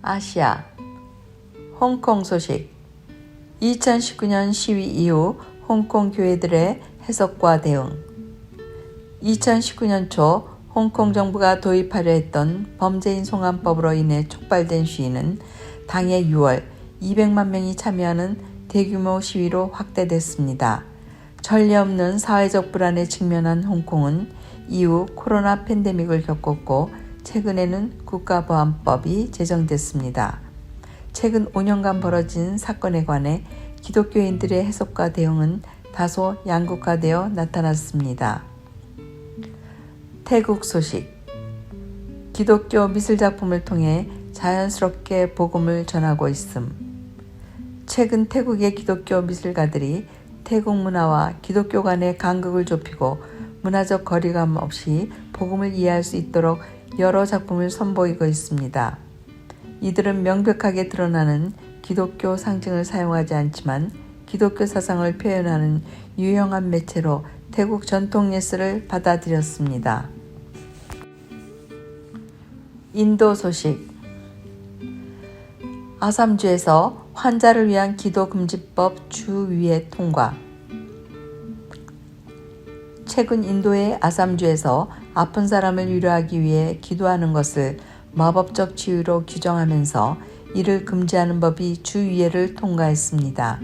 아시아 홍콩 소식. 2019년 시위 이후 홍콩 교회들의 해석과 대응. 2019년 초 홍콩 정부가 도입하려 했던 범죄인 송환법으로 인해 촉발된 시위는 당해 6월 200만 명이 참여하는 대규모 시위로 확대됐습니다. 전례 없는 사회적 불안에 직면한 홍콩은 이후 코로나 팬데믹을 겪었고 최근에는 국가보안법이 제정됐습니다. 최근 5년간 벌어진 사건에 관해 기독교인들의 해석과 대응은 다소 양극화되어 나타났습니다. 태국 소식. 기독교 미술작품을 통해 자연스럽게 복음을 전하고 있음. 최근 태국의 기독교 미술가들이 태국 문화와 기독교 간의 간극을 좁히고 문화적 거리감 없이 복음을 이해할 수 있도록 여러 작품을 선보이고 있습니다. 이들은 명백하게 드러나는 기독교 상징을 사용하지 않지만 기독교 사상을 표현하는 유용한 매체로 태국 전통 예술을 받아들였습니다. 인도 소식. 아삼주에서 환자를 위한 기도 금지법 주위회 통과. 최근 인도의 아삼주에서 아픈 사람을 위로하기 위해 기도하는 것을 마법적 치유로 규정하면서 이를 금지하는 법이 주위회를 통과했습니다.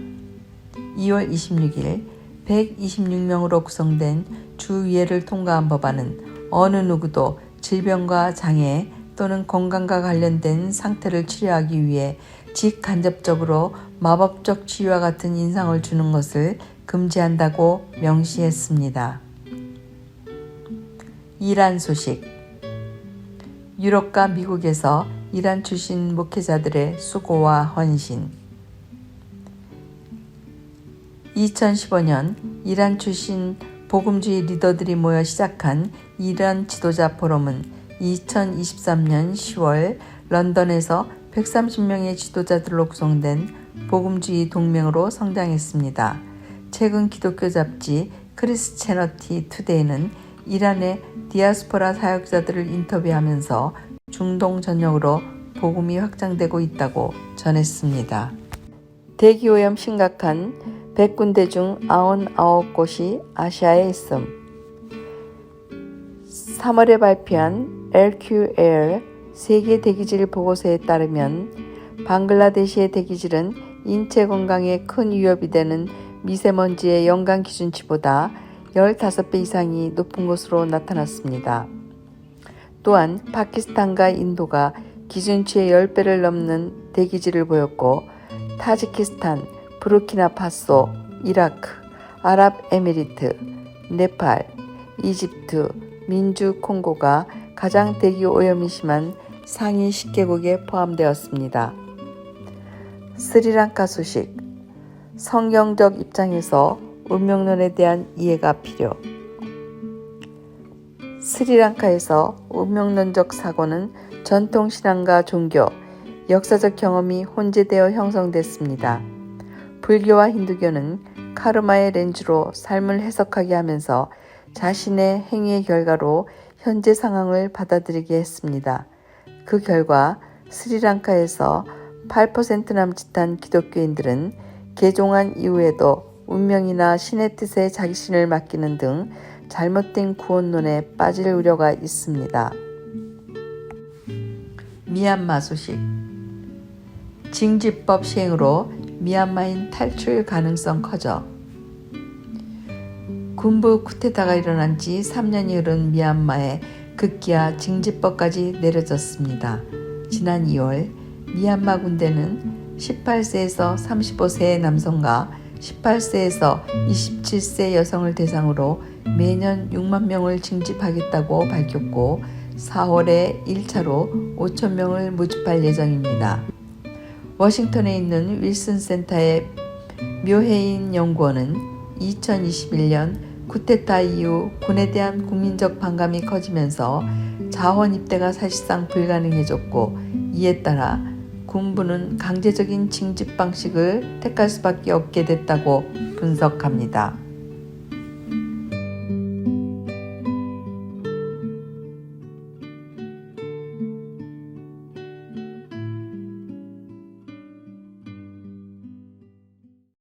2월 26일 126명으로 구성된 주위회를 통과한 법안은 어느 누구도 질병과 장애 또는 건강과 관련된 상태를 치료하기 위해 직간접적으로 마법적 치유와 같은 인상을 주는 것을 금지한다고 명시했습니다. 이란 소식. 유럽과 미국에서 이란 출신 목회자들의 수고와 헌신. 2015년 이란 출신 복음주의 리더들이 모여 시작한 이란 지도자 포럼은 2023년 10월 런던에서 130명의 지도자들로 구성된 복음주의 동맹으로 성장했습니다. 최근 기독교 잡지 크리스채너티 투데이는 이란의 디아스포라 사역자들을 인터뷰하면서 중동 전역으로 복음이 확장되고 있다고 전했습니다. 대기오염 심각한 100군데 중 99곳이 아시아에 있음. 3월에 발표한 LQAir 세계 대기질 보고서에 따르면 방글라데시의 대기질은 인체 건강에 큰 위협이 되는 미세먼지의 연간 기준치보다 15배 이상이 높은 것으로 나타났습니다. 또한 파키스탄과 인도가 기준치의 10배를 넘는 대기질을 보였고 타지키스탄, 부르키나파소, 이라크, 아랍에미리트, 네팔, 이집트, 민주 콩고가 가장 대기 오염이 심한 상위 10개국에 포함되었습니다. 스리랑카 소식. 성경적 입장에서 운명론에 대한 이해가 필요. 스리랑카에서 운명론적 사고는 전통신앙과 종교, 역사적 경험이 혼재되어 형성됐습니다. 불교와 힌두교는 카르마의 렌즈로 삶을 해석하게 하면서 자신의 행위의 결과로 현재 상황을 받아들이게 했습니다. 그 결과 스리랑카에서 8% 남짓한 기독교인들은 개종한 이후에도 운명이나 신의 뜻에 자신을 맡기는 등 잘못된 구원론에 빠질 우려가 있습니다. 미얀마 소식. 징집법 시행으로 미얀마인 탈출 가능성 커져. 군부 쿠데타가 일어난 지 3년이 흐른 미얀마에 급기야 징집법까지 내려졌습니다. 지난 2월 미얀마 군대는 18세에서 35세의 남성과 18세에서 27세 여성을 대상으로 매년 6만 명을 징집하겠다고 밝혔고 4월에 1차로 5천 명을 모집할 예정입니다. 워싱턴에 있는 윌슨 센터의 묘해인 연구원은 2021년 쿠데타 이후 군에 대한 국민적 반감이 커지면서 자원 입대가 사실상 불가능해졌고 이에 따라 군부는 강제적인 징집 방식을 택할 수밖에 없게 됐다고 분석합니다.